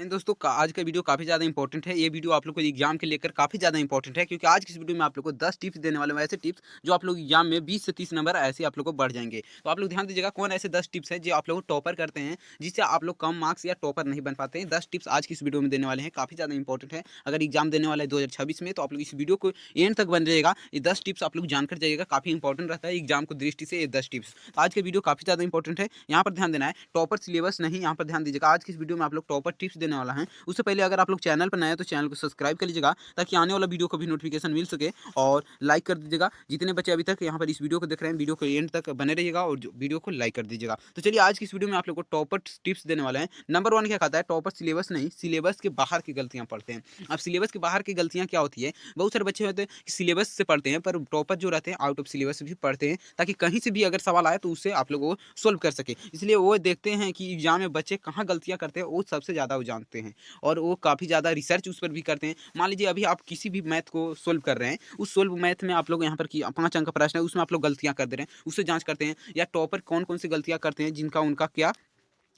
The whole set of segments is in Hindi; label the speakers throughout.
Speaker 1: दोस्तों आज का वीडियो काफ़ी ज़्यादा इंपॉर्टेंट है। ये वीडियो आप लोग को एग्जाम के लेकर काफ़ी ज़्यादा इंपॉर्टेंट है, क्योंकि आज की इस वीडियो में आप लोग को 10 टिप्स देने वाले हूँ, ऐसे टिप्स जो आप लोग एग्जाम में 20 से 30 नंबर ऐसे आप लोग को बढ़ जाएंगे। तो आप लोग ध्यान दीजिएगा, कौन ऐसे 10 टिप्स हैं जो आप लोग टॉपर करते हैं, जिससे आप लोग कम मार्क्स या टॉपर नहीं बन पाते हैं। 10 टिप्स आज की इस वीडियो में देने वाले हैं, काफ़ी ज़्यादा इंपॉर्टेंट है। अगर एग्जाम देने वाला है 2026 में, तो आप लोग इस वीडियो को एंड तक बन जाएगा। ये 10 टिप्स आप लोग जानकर जाइएगा, काफ़ी इंपॉर्टेंट रहता है एग्जाम को दृष्टि से। ये 10 टिप्स, तो आज का वीडियो काफ़ी ज़्यादा इंपॉर्टेंट है। यहाँ पर ध्यान देना है, टॉपर सिलेबस नहीं, यहाँ पर ध्यान दीजिएगा। आज की इस वीडियो में आप लोग टॉपर टिप्स देने वाला है। उससे पहले अगर आप लोग चैनल पर नए हैं तो चैनल को सब्सक्राइब कर लीजिएगा, ताकि आने वाला वीडियो को भी नोटिफिकेशन मिल सके। और लाइक कर दीजिएगा। जितने बच्चे अभी तक यहाँ पर इस वीडियो को देख रहे हैं, वीडियो को एंड तक बने रहिएगा और वीडियो को लाइक कर दीजिएगा। तो चलिए आज की इस वीडियो में आप लोग को टॉपर टिप्स देने वाले हैं। नंबर 1 क्या कहता है, टॉपर सिलेबस नहीं, सिलेबस के बाहर की गलतियां पढ़ते हैं। अब सिलेबस के बाहर की गलतियां क्या होती है, बहुत सारे बच्चे होते हैं कि सिलेबस से पढ़ते हैं, पर टॉपर जो रहते हैं आउट ऑफ सिलेबस भी पढ़ते हैं, ताकि कहीं से भी अगर सवाल आए तो उससे आप लोग वो सोल्व कर सके। इसलिए वो देखते हैं कि एग्जाम में बच्चे कहाँ गलतियां करते हैं, वो सबसे ज़्यादा वो जानते हैं। और वो काफ़ी ज़्यादा रिसर्च उस पर भी करते हैं। मान लीजिए अभी आप किसी भी मैथ को सोल्व कर रहे हैं, उस सोल्व मैथ में आप लोग यहाँ पर कि 5 अंक का प्रश्न है, उसमें आप लोग गलतियाँ कर दे रहे हैं, उससे जाँच करते हैं। या टॉपर कौन-कौन सी गलतियाँ करते हैं, जिनका उनका क्या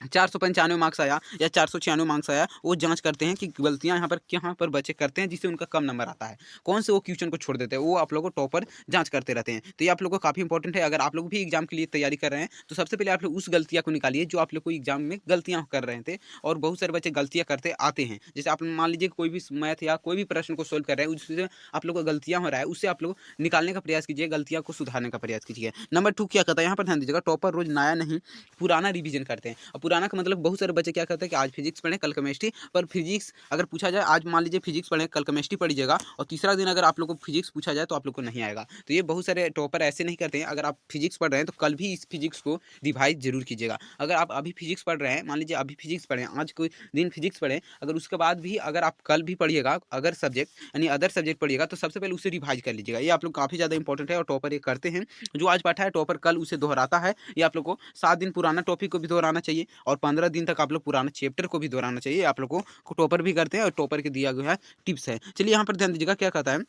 Speaker 1: 495 मार्क्स आया या 496 मार्क्स आया, वो जाँच करते हैं कि गलतियाँ यहाँ पर कहाँ पर बच्चे करते हैं, जिससे उनका कम नंबर आता है। कौन से वो क्वेश्चन को छोड़ देते हैं, वो आप लोगों को टॉपर जाँच करते रहते हैं। तो ये आप लोगों को काफ़ी इंपॉर्टेंट है। अगर आप लोग भी एग्जाम के लिए तैयारी कर रहे हैं, तो सबसे पहले आप लोग उस गलतियाँ को निकालिए जो आप लोग को एग्जाम में गलतियाँ कर रहे थे। और बहुत सारे बच्चे गलतियाँ करते आते हैं। जैसे आप मान लीजिए कोई भी मैथ या कोई भी प्रश्न को सोल्व कर रहे हैं, उससे आप लोग को गलतियाँ हो रहा है, उससे आप लोग निकालने का प्रयास कीजिए, गलतियाँ को सुधारने का प्रयास कीजिए। नंबर 2 क्या कहता है, यहाँ पर ध्यान दीजिएगा, टॉपर रोज़ नया नहीं पुराना रिवीजन करते हैं। और पुराना का मतलब बहुत सारे बच्चे क्या करते हैं कि आज फिजिक्स पढ़ें कल केमिस्ट्री, पर फिजिक्स अगर पूछा जाए, आज मान लीजिए फिजिक्स पढ़ें कल केमिस्ट्री पढ़िएगा, और तीसरा दिन अगर आप लोग को फिजिक्स पूछा जाए तो आप लोग को नहीं आएगा। तो ये बहुत सारे टॉपर ऐसे नहीं करते हैं। अगर आप फिजिक्स पढ़ रहे हैं तो कल भी इस फिजिक्स को रिवाइज जरूर कीजिएगा। अगर आप अभी फिजिक्स पढ़ रहे हैं, मान लीजिए अभी फिजिक्स पढ़ें, आज कोई दिन फिजिक्स पढ़ें, अगर उसके बाद भी अगर आप कल भी पढ़िएगा अगर सब्जेक्ट यानी अदर सब्जेक्ट पढ़िएगा, तो सबसे पहले उसे रिवाइज कर लीजिएगा। ये आप लोग काफ़ी ज़्यादा इंपॉर्टेंट है और टॉपर ये करते हैं। जो आज पढ़ा है टॉपर कल उसे दोहराता है। ये आप लोग को 7 दिन पुराना टॉपिक को भी दोहराना चाहिए, और 15 दिन तक आप लोग पुराना चैप्टर को भी दोहराना चाहिए। आप लोगों को टॉपर भी करते हैं, और टॉपर के दिया गया टिप्स है। चलिए यहाँ पर ध्यान दीजिएगा, क्या कहता है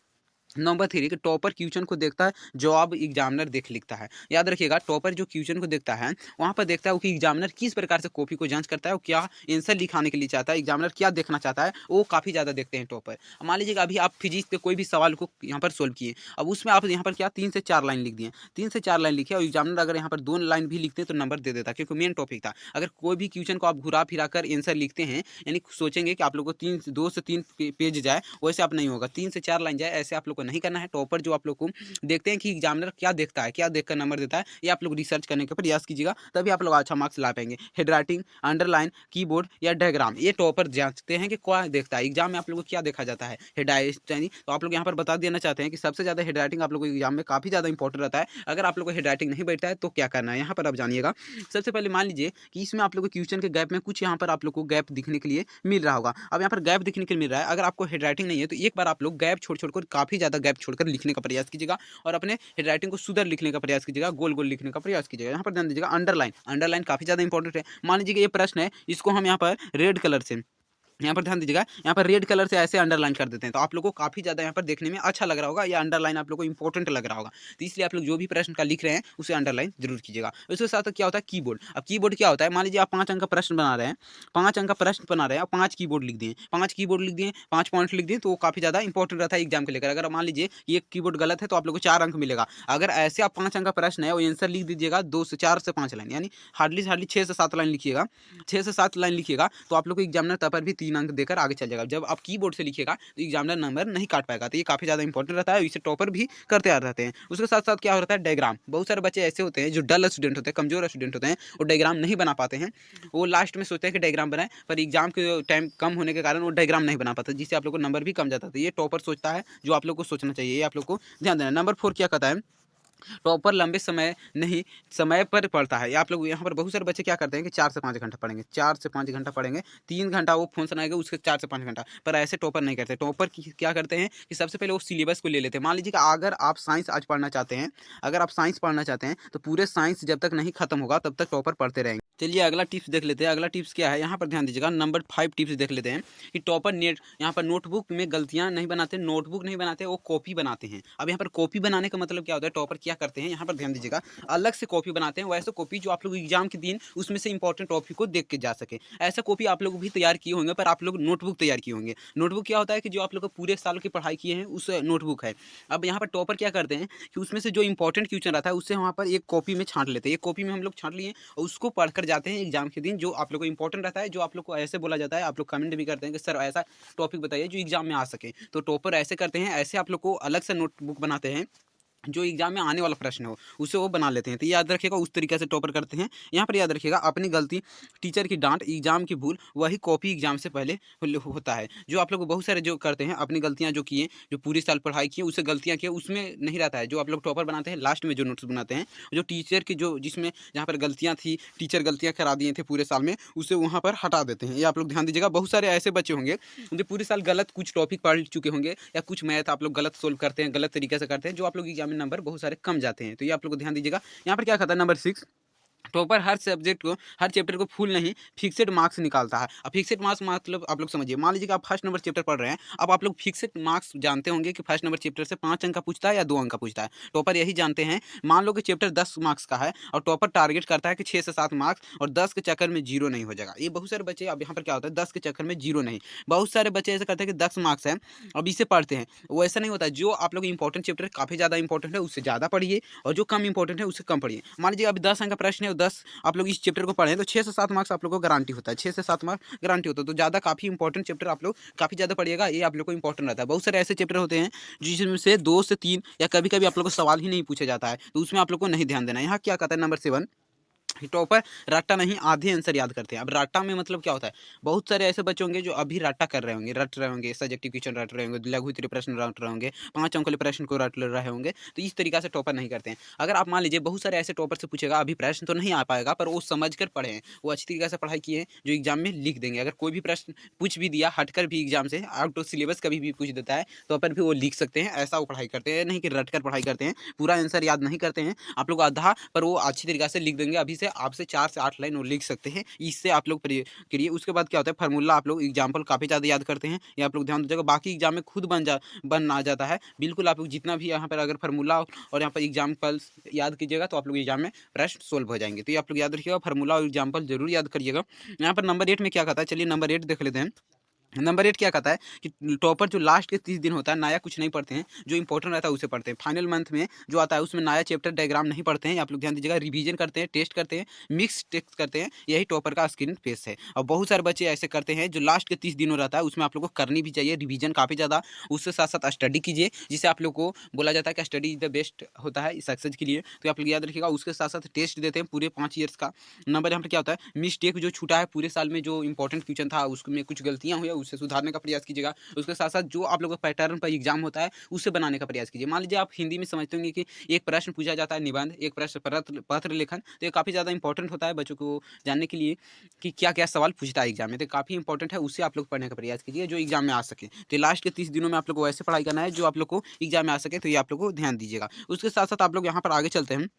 Speaker 1: नंबर 3 कि टॉपर क्वेश्चन को देखता है, जवाब एग्जामिनर देख लिखता है। याद रखिएगा, टॉपर जो क्वेश्चन को देखता है, वहाँ पर देखता है कि एग्जामिनर किस प्रकार से कॉपी को जांच करता है और क्या आंसर लिखाने के लिए चाहता है, एग्जामिनर क्या देखना चाहता है, वो काफ़ी ज़्यादा देखते हैं टॉपर। अब मान लीजिएगा अभी आप फिजिक्स के कोई भी सवाल को यहाँ पर सोल्व किए, अब उसमें आप यहाँ पर क्या 3 से 4 लाइन लिख दिए, 3 से 4 लाइन लिखे, और एग्जामिनर अगर यहाँ पर 2 लाइन भी लिखते हैं तो नंबर दे देता, क्योंकि मेन टॉपिक था। अगर कोई भी क्वेश्चन को आप घुरा फिरा कर आंसर लिखते हैं, यानी सोचेंगे कि आप लोग को 2 से 3 पेज जाए, वैसे आप नहीं होगा, 3 से 4 लाइन जाए, ऐसे आप लोग को नहीं करना है। टॉपर जो आप लोग को देखते हैं कि एग्जामिनर क्या देखता है, क्या देखकर नंबर देता है, ये आप लोग रिसर्च करने का प्रयास कीजिएगा, तभी आप लोग अच्छा मार्क्स ला पाएंगे। हेडराइटिंग, अंडरलाइन, कीबोर्ड या डायग्राम, ये टॉपर जांचते हैं कि क्या देखता है। एग्जाम में आप लोग को क्या देखा जाता है, हेडराइटिंग, तो आप लोग यहाँ पर बता देना चाहते हैं कि सबसे ज़्यादा हेडराइटिंग आप लोग को एग्जाम में काफ़ी ज़्यादा इंपॉर्टेंट रहता है। अगर आप लोग को हेडराइटिंग नहीं बैठता है तो क्या करना है, यहाँ पर आप जानिएगा। सबसे पहले मान लीजिए कि इसमें आप लोग को क्वेश्चन के गैप में कुछ यहाँ पर आप लोग को गैप दिखने के लिए मिल रहा होगा। अब यहाँ पर गैप दिखने के लिए मिल रहा है, अगर आपको हेडराइटिंग नहीं है तो एक बार आप लोग गैप छोड़ छोड़कर, काफ़ी ज़्यादा गैप छोड़कर लिखने का प्रयास कीजिएगा, और अपने हैंडराइटिंग को सुधर लिखने का प्रयास कीजिएगा, गोल-गोल लिखने का प्रयास कीजिएगा। यहाँ पर ध्यान दीजिएगा, अंडरलाइन, अंडरलाइन काफ़ी ज़्यादा इंपॉर्टेंट है। मान लीजिए कि ये प्रश्न है, इसको हम यहाँ पर रेड कलर से, यहाँ पर ध्यान दीजिएगा, यहाँ पर रेड कलर से ऐसे अंडरलाइन कर देते हैं, तो आप लोगों को काफ़ी ज़्यादा यहाँ पर देखने में अच्छा लग रहा होगा, या अंडरलाइन आप लोगों को इंपॉर्टेंट लग रहा होगा। तो इसलिए आप लोग जो भी प्रश्न का लिख रहे हैं उसे अंडरलाइन जरूर कीजिएगा। उसके साथ क्या होता है, कीबोर्ड। अब कीबोर्ड क्या होता है, मान लीजिए आप 5 अंक का प्रश्न बना रहे हैं, 5 अंक का प्रश्न बना रहे हैं और 5 कीबोर्ड लिख दिए, 5 कीबोर्ड लिख दिए, 5 पॉइंट लिख दिए, तो वो काफ़ी ज़्यादा इंपॉर्टेंट रहता है एग्जाम को लेकर। अगर मान लीजिए ये कीबोर्ड गलत है तो आप लोग को 4 अंक मिलेगा। अगर ऐसे आप 5 अंक का प्रश्न है और आंसर लिख दीजिएगा 2 से 4 से 5 लाइन, यानी हार्डली से हार्डली 6 से 7 लाइन लिखिएगा, 6 से 7 लाइन लिखिएगा, तो आप लोग को एग्जामिनर तब पर भी 3 अंक देकर आगे चल जाएगा। जब आप कीबोर्ड से लिखिएगा तो एग्जामिनर नंबर नहीं काट पाएगा। तो ये काफ़ी ज़्यादा इंपॉर्टेंट रहता है, इसे टॉपर भी करते आ रहते हैं। उसके साथ साथ क्या होता है, डायग्राम। बहुत सारे बच्चे ऐसे होते हैं जो डल स्टूडेंट होते हैं, कमजोर स्टूडेंट होते हैं, वो डायग्राम नहीं बना पाते हैं। वो लास्ट में सोचते हैं कि डायग्राम बनाए, पर एग्जाम के टाइम कम होने के कारण वो डायग्राम नहीं बना पाता, जिससे आप लोग को नंबर भी कम जाता है। तो ये टॉपर सोचता है, जो आप लोग को सोचना चाहिए, ये आप लोग को ध्यान देना। नंबर 4 क्या कहता है, टॉपर लंबे समय नहीं, समय पर पढ़ता है। आप लोग यहाँ पर बहुत सारे बच्चे क्या करते हैं कि 4 से 5 घंटा पढ़ेंगे, 4 से 5 घंटा पढ़ेंगे, 3 घंटा वो फ़ोन चलाएँगे, उसके 4 से 5 घंटा। पर ऐसे टॉपर नहीं करते। टॉपर की क्या करते हैं कि सबसे पहले वो सिलेबस को ले लेते हैं। मान लीजिए कि अगर आप साइंस आज पढ़ना चाहते हैं, अगर आप साइंस पढ़ना चाहते हैं, तो पूरे साइंस जब तक नहीं खत्म होगा तब तक टॉपर पढ़ते रहेंगे। चलिए अगला टिप्स देख लेते हैं। अगला टिप्स क्या है, यहाँ पर ध्यान दीजिएगा। नंबर 5 टिप्स देख लेते हैं कि टॉपर नेट यहाँ पर नोटबुक में गलतियाँ नहीं बनाते, नोटबुक नहीं बनाते, वो कॉपी बनाते हैं। अब यहाँ पर कॉपी बनाने का मतलब क्या होता है, टॉपर क्या करते हैं, यहाँ पर ध्यान दीजिएगा, अलग से कॉपी बनाते हैं। वैसे कॉपी जो आप लोग एग्जाम के दिन उसमें से इंपॉर्टेंट टॉपिक को देख के जा सके, ऐसा कॉपी आप लोग भी तैयार किए होंगे, पर आप लोग नोटबुक तैयार किए होंगे। नोटबुक क्या होता है कि जो आप लोग को पूरे साल की पढ़ाई किए हैं उस नोटबुक है। अब यहाँ पर टॉपर क्या करते हैं कि उसमें से जो इंपॉर्टेंट क्वेश्चन रहता है उससे वहाँ पर एक कॉपी में छांट लेते हैं। एक कॉपी में हम लोग छांट लिए और उसको पढ़कर जाते हैं एग्जाम के दिन, जो आप लोग को इंपॉर्टेंट रहता है, जो आप लोग को ऐसे बोला जाता है, आप लोग कमेंट भी करते हैं कि सर ऐसा टॉपिक बताइए जो एग्जाम में आ सके। तो टॉपर ऐसे करते हैं, ऐसे आप लोग को अलग से नोटबुक बनाते हैं, जो एग्जाम में आने वाला प्रश्न हो उसे वो बना लेते हैं। तो याद रखिएगा, उस तरीके से टॉपर करते हैं। यहाँ पर याद रखिएगा, अपनी गलती, टीचर की डांट, एग्जाम की भूल, वही कॉपी एग्जाम से पहले होता है। जो आप लोग बहुत सारे जो करते हैं, अपनी गलतियाँ जो किए, जो पूरी साल पढ़ाई की उससे गलतियाँ किए, उसमें नहीं रहता है। जो आप लोग टॉपर बनाते हैं लास्ट में जो नोट्स बनाते हैं, जो टीचर की जो जिसमें जहाँ पर गलतियाँ थी, टीचर गलतियाँ करा दिए थे पूरे साल में, उसे वहाँ पर हटा देते हैं। ये आप लोग ध्यान दीजिएगा। बहुत सारे ऐसे बच्चे होंगे जो पूरे साल गलत कुछ टॉपिक पढ़ चुके होंगे, या कुछ मैथ आप लोग गलत सोल्व करते हैं, गलत तरीके से करते हैं, जो आप लोग एग्जाम में नंबर बहुत सारे कम जाते हैं। तो ये आप लोग को ध्यान दीजिएगा। यहाँ पर क्या कहता है नंबर 6, टॉपर हर सब्जेक्ट को, हर चैप्टर को फुल नहीं, फिक्सेड मार्क्स निकालता है। अब फिक्सेड मार्क्स मतलब आप लोग समझिए, मान लीजिए कि आप फर्स्ट नंबर चैप्टर पढ़ रहे हैं, अब आप लोग फिक्सेड मार्क्स जानते होंगे कि फर्स्ट नंबर चैप्टर से 5 अंक का पूछता है या 2 अंक का पूछता है। टॉपर यही जानते हैं। मान लो कि चैप्टर 10 मार्क्स का है और टॉपर टारगेट करता है कि 6 से 7 मार्क्स, और 10 के चक्कर में जीरो नहीं हो जाएगा। ये बहुत सारे बच्चे, अब यहाँ पर क्या होता है, 10 के चक्कर में जीरो नहीं, बहुत सारे बच्चे ऐसे करते हैं कि 10 मार्क्स है, अब इसे पढ़ते हैं। वो ऐसा नहीं होता है। जो आप लोग इंपॉर्टेंट चैप्टर काफ़ी ज़्यादा इंपॉर्टेंट है उससे ज़्यादा पढ़िए, और जो कम इंपॉर्टेंट है उससे कम पढ़िए। मान लीजिए अभी 10 अंक का प्रश्न है और 10 आप लोग इस चैप्टर को पढ़ें, तो 6 से 7 मार्क्स आप लोग को गारंटी होता है, 6 से 7 मार्क्स गारंटी होता है। तो ज़्यादा काफ़ी इंपॉर्टेंट चैप्टर आप लोग काफ़ी ज़्यादा पढ़िएगा, ये आप लोग को इंपॉर्टेंट रहता है। बहुत सारे ऐसे चैप्टर होते हैं जिसमें से 2 से 3 या कभी-कभी आप लोग को सवाल ही नहीं पूछा जाता है, तो उसमें आप लोग को नहीं ध्यान देना है। यहाँ क्या कहता है नंबर 7, टॉपर रट्टा नहीं आधे आंसर याद करते हैं। अब रट्टा में मतलब क्या होता है, बहुत सारे ऐसे बच्चे होंगे जो अभी रट्टा कर रहे होंगे, रट रहे होंगे, सब्जेक्टिव क्वेश्चन रट रहे होंगे, लघु उत्तरीय प्रश्न रट रहे होंगे, 5 अंक वाले प्रश्न को रट रहे होंगे। तो इस तरीका से टॉपर नहीं करते हैं। अगर आप मान लीजिए बहुत सारे ऐसे टॉपर से पूछेगा, अभी प्रश्न तो नहीं आ पाएगा, पर वो समझ कर पढ़े हैं, वो अच्छी तरीके से पढ़ाई किए हैं, जो एग्जाम में लिख देंगे। अगर कोई भी प्रश्न पूछ भी दिया हटकर भी एग्जाम से, आउट ऑफ सिलेबस कभी भी पूछ देता है, तो पर भी वो लिख सकते हैं। ऐसा वो पढ़ाई करते हैं, नहीं कि रट कर पढ़ाई करते हैं, पूरा आंसर याद नहीं करते हैं। आप लोग आधा पर वो अच्छी तरीके से लिख देंगे। अभी से आपसे 4 से 8 लाइन वो लिख सकते हैं, इससे आप लोग करिए। उसके बाद क्या होता है, फार्मूला आप लोग एग्जाम्पल काफ़ी ज़्यादा याद करते हैं, ये आप लोग ध्यान दीजिएगा। बाकी एग्जाम में खुद बन आ जाता है बिल्कुल। आप लोग जितना भी यहाँ पर अगर फार्मूला और यहाँ पर एग्जाम्पल याद कीजिएगा, तो आप लोग एग्जाम में प्रश्न सोल्व हो जाएंगे। तो ये आप लोग याद रखिएगा, फार्मूला और एग्जाम्पल जरूर याद करिएगा। यहाँ पर नंबर 8 में क्या कहता है, चलिए नंबर 8 देख लेते हैं। नंबर 8 क्या कहता है कि टॉपर जो लास्ट के 30 दिन होता है, नया कुछ नहीं पढ़ते हैं, जो इंपॉर्टेंट रहता है उसे पढ़ते हैं। फाइनल मंथ में जो आता है उसमें नया चैप्टर डायग्राम नहीं पढ़ते हैं, आप लोग ध्यान दीजिएगा। रिवीजन करते हैं, टेस्ट करते हैं, मिक्स टेस्ट करते हैं, यही टॉपर का स्क्रीन पेस है। और बहुत सारे बच्चे ऐसे करते हैं जो लास्ट के 30 दिनों रहता है, उसमें आप लोग को करनी भी चाहिए रिवीजन काफ़ी ज़्यादा। उसके साथ साथ स्टडी कीजिए, जिससे आप लोग को बोला जाता है कि स्टडी इज द बेस्ट होता है सक्सेस के लिए। तो आप लोग याद रखिएगा। उसके साथ साथ टेस्ट देते हैं पूरे 5 ईयर्स का। नंबर यहाँ पर क्या होता है, मिस्टेक जो छूटा है पूरे साल में, जो इंपॉर्टेंट क्वेश्चन था उसमें कुछ गलतियाँ हुई है, उसे सुधारने का प्रयास कीजिएगा। उसके साथ साथ जो आप लोगों का पैटर्न पर एग्जाम होता है उसे बनाने का प्रयास कीजिए। मान लीजिए आप हिंदी में समझते होंगे कि एक प्रश्न पूछा जाता है निबंध, एक प्रश्न पत्र लेखन, तो ये काफ़ी ज़्यादा इंपॉर्टेंट होता है बच्चों को जानने के लिए कि क्या क्या सवाल पूछता है एग्जाम में। तो काफ़ी इंपॉर्टेंट है, उससे आप लोग पढ़ने का प्रयास कीजिए जो एग्जाम में आ सके। तो लास्ट के 30 दिनों में आप लोग को ऐसे पढ़ाई करना है जो आप लोग को एग्जाम में आ सके, तो ये आप लोग को ध्यान दीजिएगा। उसके साथ साथ आप लोग यहाँ पर आगे चलते हैं।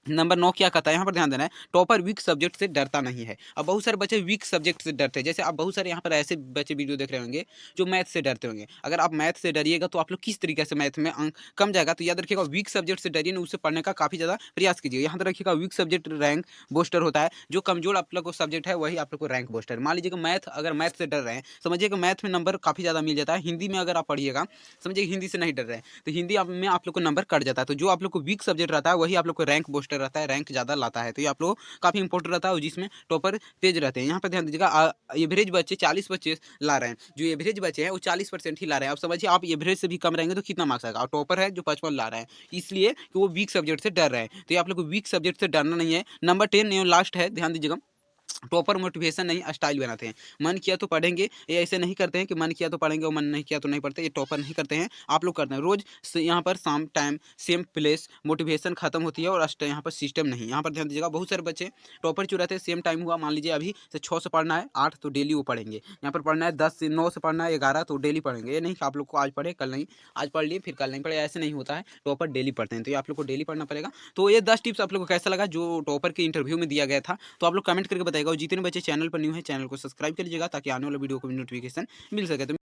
Speaker 1: नंबर 9 क्या कहता है, यहाँ पर ध्यान देना है, टॉपर वीक सब्जेक्ट से डरता नहीं है। अब बहुत सारे बच्चे वीक सब्जेक्ट से डरते हैं। जैसे आप बहुत सारे यहाँ पर ऐसे बच्चे वीडियो देख रहे होंगे जो मैथ से डरते होंगे। अगर आप मैथ से डरिएगा तो आप लोग किस तरीके से मैथ में अंक कम जाएगा। तो याद रखिएगा, वीक सब्जेक्ट से डरिए ना, उससे पढ़ने का काफ़ी ज़्यादा प्रयास कीजिए। यहाँ पर रखिएगा, वीक सब्जेक्ट रैंक बूस्टर होता है। जो कमजोर आप लोग को सब्जेक्ट है वही आप लोग को रैंक बूस्टर। मान लीजिए कि मैथ, अगर मैथ से डर रहे हैं, समझिए कि मैथ में नंबर काफ़ी ज़्यादा मिल जाता है। हिंदी में अगर आप पढ़िएगा, समझिए हिंदी से नहीं डर रहे हैं, तो हिंदी में आप लोग को नंबर कट जाता है। तो जो आप लोग को वीक सब्जेक्ट रहता है वही आप लोग को रैंक बूस्टर रहता है, रैंक ज़्यादा लाता है। तो ये आप लोग काफ़ी इंपॉर्टेंट रहता है, और जिसमें टॉपर तेज रहते हैं। यहाँ पर ध्यान दीजिएगा, एवरेज बच्चे 40 बच्चे ला रहे हैं। जो एवरेज बच्चे हैं वो 40% ही ला रहे हैं। आप समझिए, आप एवरेज से भी कम रहेंगे तो कितना मार्क्स आएगा। और टॉपर है जो 55 ला रहे हैं, इसलिए कि वो वीक सब्जेक्ट से डर रहे हैं। तो ये आप लोग को वीक सब्जेक्ट से डरना नहीं है। नंबर 10 लास्ट है, ध्यान दीजिएगा। टॉपर मोटिवेशन नहीं, स्टाइल बनाते हैं। मन किया तो पढ़ेंगे, ये ऐसे नहीं करते हैं कि मन किया तो पढ़ेंगे और मन नहीं किया तो नहीं पढ़ते। ये टॉपर नहीं करते हैं, आप लोग करते हैं। रोज़ यहाँ पर शाम टाइम सेम प्लेस मोटिवेशन खत्म होती है और यहाँ पर सिस्टम नहीं। यहाँ पर ध्यान दीजिएगा, बहुत सारे बच्चे टॉपर जो रहते हैं सेम टाइम हुआ, मान लीजिए अभी से 6 से पढ़ना है 8 तो डेली वो पढ़ेंगे। यहाँ पर पढ़ना है 10 से 9 से पढ़ना है 11 तो डेली पढ़ेंगे। ये नहीं कि आप लोग को आज पढ़े कल नहीं, आज पढ़ लिए फिर कल नहीं पढ़े, ऐसे नहीं होता है। टॉपर डेली पढ़ते हैं, तो ये आप लोग को डेली पढ़ना पड़ेगा। तो ये 10 टिप्स आप लोग को कैसा लगा जो टॉपर के इंटरव्यू में दिया गया था, तो आप लोग कमेंट करके बताइएगा। और जितने बच्चे चैनल पर न्यू है, चैनल को सब्सक्राइब कर लीजिएगा ताकि आने वाले वीडियो को भी नोटिफिकेशन मिल सके। तो